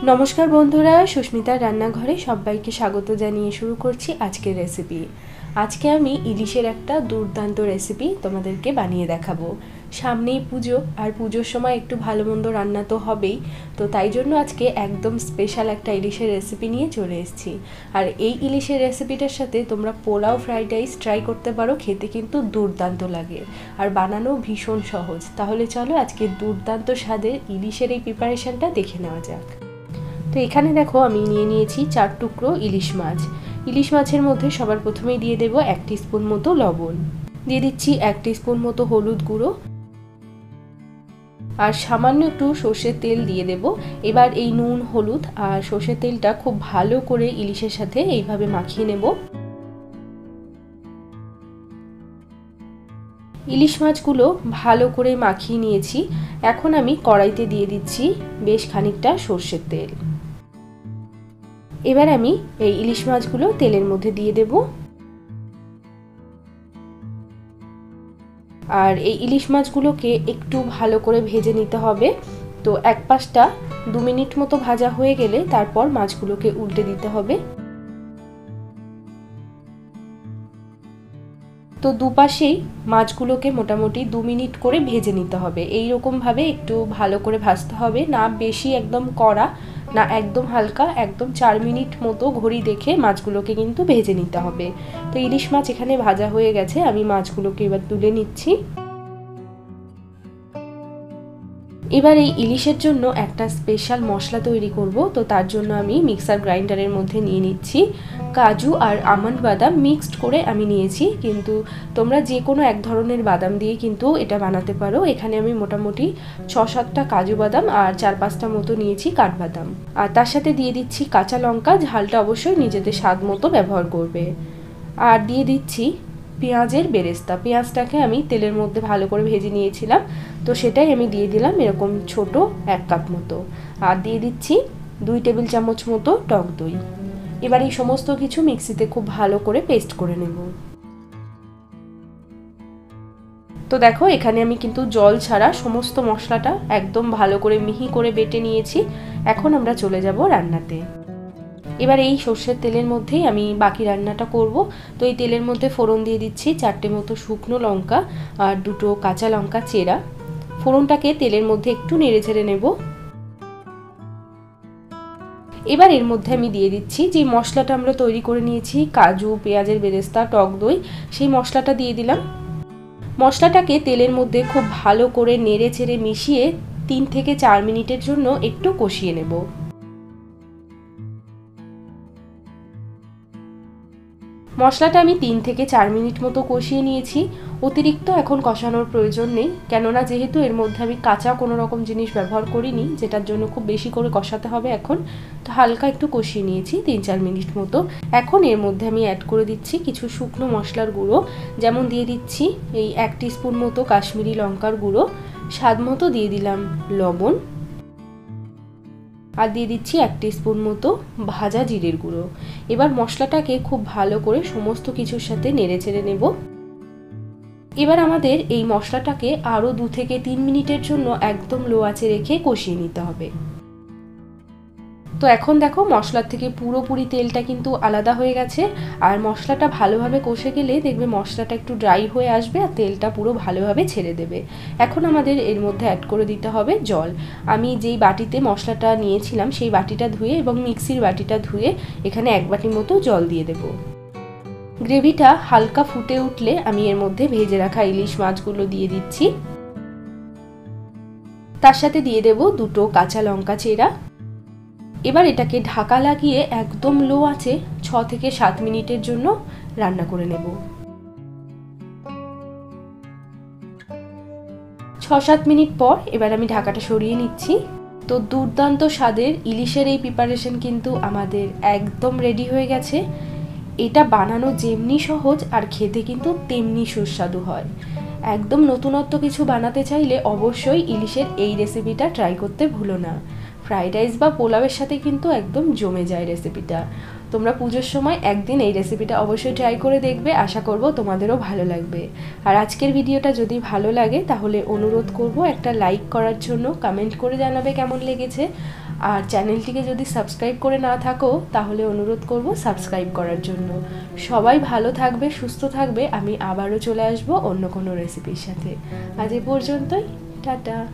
নমস্কার বন্ধুরা, সুস্মিতার রান্নাঘরে সবাইকে স্বাগত জানিয়ে শুরু করছি আজকের রেসিপি। আজকে আমি ইলিশের একটা দুর্দান্ত রেসিপি তোমাদেরকে বানিয়ে দেখাবো। সামনেই পুজো, আর পুজোর সময় একটু ভালো মন্দ রান্না তো হবেই, তো তাই জন্য আজকে একদম স্পেশাল একটা ইলিশের রেসিপি নিয়ে চলে এসেছি। আর এই ইলিশের রেসিপিটার সাথে তোমরা পোলাও, ফ্রাইড রাইস ট্রাই করতে পারো, খেতে কিন্তু দুর্দান্ত লাগে আর বানানো ভীষণ সহজ। তাহলে চলো আজকে দুর্দান্ত স্বাদের ইলিশের এই প্রিপারেশনটা দেখে নেওয়া যাক। তো এখানে দেখো আমি নিয়ে নিয়েছি 4 টুকরো ইলিশ মাছ। ইলিশ মাছের মধ্যে সবার প্রথমেই দিয়ে দেব 1 টিস্পুন মতো লবণ, দিয়ে দিচ্ছি 1 টিস্পুন মতো হলুদ গুঁড়ো আর সামান্য একটু সর্ষের তেল দিয়ে দেব। এবার এই নুন, হলুদ আর সর্ষের তেলটা খুব ভালো করে ইলিশের সাথে এইভাবে মাখিয়ে নেব। ইলিশ মাছগুলো ভালো করে মাখিয়ে নিয়েছি। এখন আমি কড়াইতে দিয়ে দিচ্ছি বেশ খানিকটা সর্ষের তেল। এবার আমি এই ইলিশ মাছগুলো তেলের মধ্যে দিয়ে দেব। আর এই ইলিশ মাছগুলোকে একটু ভালো করে ভেজে নিতে হবে। তো এক পাশটা 2 মিনিট মতো ভাজা হয়ে গেলে তারপর মাছগুলোকে উল্টে দিতে হবে। তো দুপাশেই মাছগুলোকে মোটামুটি 2 মিনিট করে ভেজে নিতে হবে। এই রকম ভাবে একটু ভালো করে ভাজতে হবে, না বেশি একদম কড়া না একদম হালকা, একদম 4 মিনিট মতো ঘড়ি দেখে মাছগুলোকে কিন্তু ভেজে নিতে হবে। তো ইলিশ মাছ এখানে ভাজা হয়ে গেছে, আমি মাছগুলোকে এবার তুলে নিচ্ছি। এবার এই ইলিশের জন্য একটা স্পেশাল মশলা তৈরি করব। তো তার জন্য আমি মিক্সার গ্রাইন্ডারের মধ্যে নিয়ে নিচ্ছি কাজু আর আমন্ড বাদাম মিক্সড করে আমি নিয়েছি, কিন্তু তোমরা যে কোনো এক ধরনের বাদাম দিয়ে কিন্তু এটা বানাতে পারো। এখানে আমি মোটামুটি 6-7টা কাজু বাদাম আর 4-5টা মতো নিয়েছি কাঠবাদাম। আর তার সাথে দিয়ে দিচ্ছি কাঁচা লঙ্কা, ঝালটা অবশ্যই নিজেদের স্বাদ মতো ব্যবহার করবে। আর দিয়ে দিচ্ছি পেঁয়াজের বেরেস্তা। পেঁয়াজটাকে আমি তেলের মধ্যে ভালো করে ভেজে নিয়েছিলাম, তো সেটাই আমি দিয়ে দিলাম এরকম ছোট 1 কাপ মতো। আর দিয়ে দিচ্ছি 2 টেবিল চামচ মতো টক দই। এবার এই সমস্ত কিছু মিক্সিতে খুব ভালো করে পেস্ট করে নেব। তো দেখো এখানে আমি কিন্তু জল ছাড়া সমস্ত মশলাটা একদম ভালো করে মিহি করে বেটে নিয়েছি। এখন আমরা চলে যাব রান্নাতে। এবার এই সর্ষের তেলের মধ্যেই আমি বাকি রান্নাটা করব। তো এই তেলের মধ্যে ফোড়ন দিয়ে দিচ্ছি 4টে মতো শুকনো লঙ্কা আর 2টো কাঁচা লঙ্কা চেরা। ফোড়নটাকে তেলের মধ্যে একটু নেড়ে ছেড়ে নেব। এবার এর মধ্যে আমি দিয়ে দিচ্ছি যে মশলাটা আমরা তৈরি করে নিয়েছি, কাজু, পেঁয়াজের বেরেস্তা, টক দই, সেই মশলাটা দিয়ে দিলাম। মশলাটাকে তেলের মধ্যে খুব ভালো করে নেড়ে ছেড়ে মিশিয়ে 3 থেকে 4 মিনিটের জন্য একটু কষিয়ে নেব। মশলাটা আমি 3 থেকে 4 মিনিট মতো কষিয়ে নিয়েছি। অতিরিক্ত এখন কষানোর প্রয়োজন নেই, কেননা যেহেতু এর মধ্যে আমি কাঁচা কোনো রকম জিনিস ব্যবহার করিনি, যেটার জন্য খুব বেশি করে কষাতে হবে এখন। তো হালকা একটু কষিয়ে নিয়েছি 3-4 মিনিট মতো। এখন এর মধ্যে আমি অ্যাড করে দিচ্ছি কিছু শুকনো মশলার গুঁড়ো, যেমন দিয়ে দিচ্ছি এই 1 টিস্পুন মতো কাশ্মীরি লঙ্কার গুঁড়ো, স্বাদ মতো দিয়ে দিলাম লবণ, আর দিয়ে দিচ্ছি 1 টিস্পুন মতো ভাজা জিরের গুঁড়ো। এবার মশলাটাকে খুব ভালো করে সমস্ত কিছুর সাথে নেড়ে চেড়ে নেব। এবার আমাদের এই মশলাটাকে আরও 2 থেকে 3 মিনিটের জন্য একদম লো আঁচে রেখে কষিয়ে নিতে হবে। তো এখন দেখো মশলার থেকে পুরোপুরি তেলটা কিন্তু আলাদা হয়ে গেছে, আর মশলাটা ভালোভাবে কষে গেলে দেখবে মশলাটা একটু ড্রাই হয়ে আসবে আর তেলটা পুরো ভালোভাবে ছেড়ে দেবে। এখন আমাদের এর মধ্যে অ্যাড করে দিতে হবে জল। আমি যেই বাটিতে মশলাটা নিয়েছিলাম সেই বাটিটা ধুয়ে এবং মিক্সির বাটিটা ধুয়ে এখানে 1 বাটি মতো জল দিয়ে দেব। গ্রেভিটা হালকা ফুটে উঠলে আমি এর মধ্যে ভেজে রাখা ইলিশ মাছগুলো দিয়ে দিচ্ছি। তার সাথে দিয়ে দেব 2টো কাঁচা লঙ্কা চেরা। এবার এটাকে ঢাকা লাগিয়ে একদম লো আঁচে 6 থেকে 7 মিনিটের জন্য রান্না করে নেব। 6-7 মিনিট পর এবার আমি ঢাকাটা সরিয়ে নিচ্ছি। তো দুর্দান্ত স্বাদের ইলিশের এই প্রিপারেশন কিন্তু আমাদের একদম রেডি হয়ে গেছে। এটা বানানো যেমনি সহজ আর খেতে কিন্তু তেমনি সুস্বাদু হয়। একদম নতুনত্ব কিছু বানাতে চাইলে অবশ্যই ইলিশের এই রেসিপিটা ট্রাই করতে ভুলো না। ফ্রাইড রাইস বা পোলাওয়ের সাথে কিন্তু একদম জমে যায় রেসিপিটা। তোমরা পুজোর সময় একদিন এই রেসিপিটা অবশ্যই ট্রাই করে দেখবে, আশা করব তোমাদেরও ভালো লাগবে। আর আজকের ভিডিওটা যদি ভালো লাগে তাহলে অনুরোধ করব একটা লাইক করার জন্য, কমেন্ট করে জানাবে কেমন লেগেছে। আর চ্যানেলটিকে যদি সাবস্ক্রাইব করে না থাকো তাহলে অনুরোধ করব সাবস্ক্রাইব করার জন্য। সবাই ভালো থাকবে, সুস্থ থাকবে। আমি আবারও চলে আসবো অন্য কোনো রেসিপির সাথে। আজ এ পর্যন্তই, টাটা।